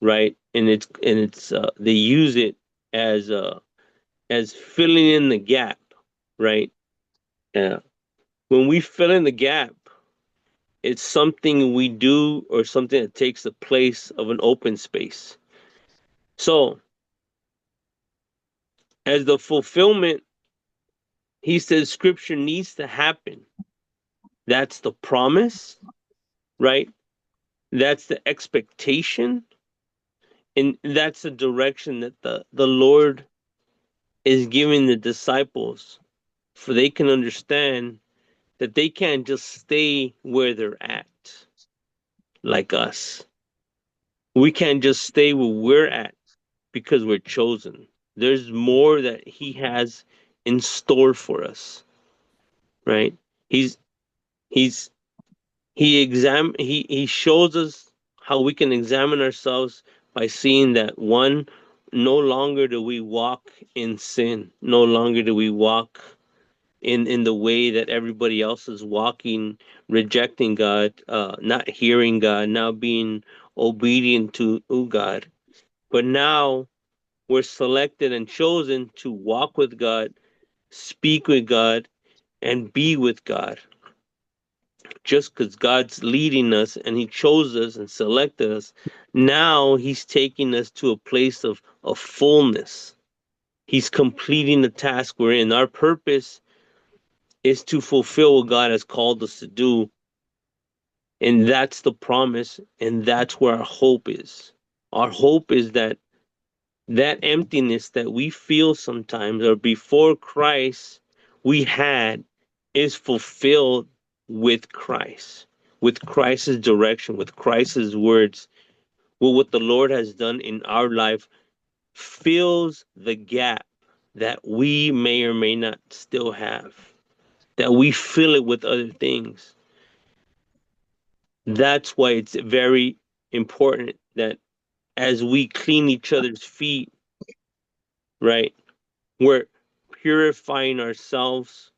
right? And they use it as filling in the gap, right? Yeah. When we fill in the gap, it's something we do or something that takes the place of an open space. So, as the fulfillment, he says scripture needs to happen. That's the promise, right? That's the expectation, and that's the direction that the Lord is giving the disciples, for they can understand that they can't just stay where they're at like us. We can't just stay where we're at because we're chosen. There's more that he has in store for us, right? He's he's he shows us how we can examine ourselves by seeing that, one, no longer do we walk in sin. No longer do we walk in the way that everybody else is walking, rejecting God, not hearing God, now being obedient to God. But now we're selected and chosen to walk with God, speak with God, and be with God. Just because God's leading us and He chose us and selected us, now He's taking us to a place of fullness. He's completing the task we're in. Our purpose is to fulfill what God has called us to do. And that's the promise. And that's where our hope is. Our hope is that that emptiness that we feel sometimes, or before Christ we had, is fulfilled with Christ, with Christ's direction, with Christ's words. Well, what the Lord has done in our life fills the gap that we may or may not still have, that we fill it with other things. That's why it's very important that as we clean each other's feet, right, we're purifying ourselves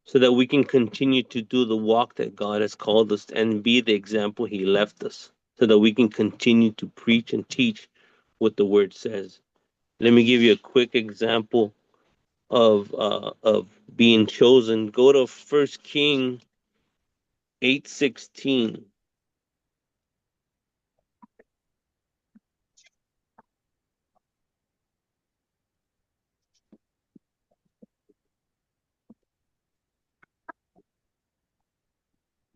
so that we can continue to do the walk that God has called us and be the example He left us, so that we can continue to preach and teach what the Word says. Let me give you a quick example of being chosen. Go to 1 King 8:16.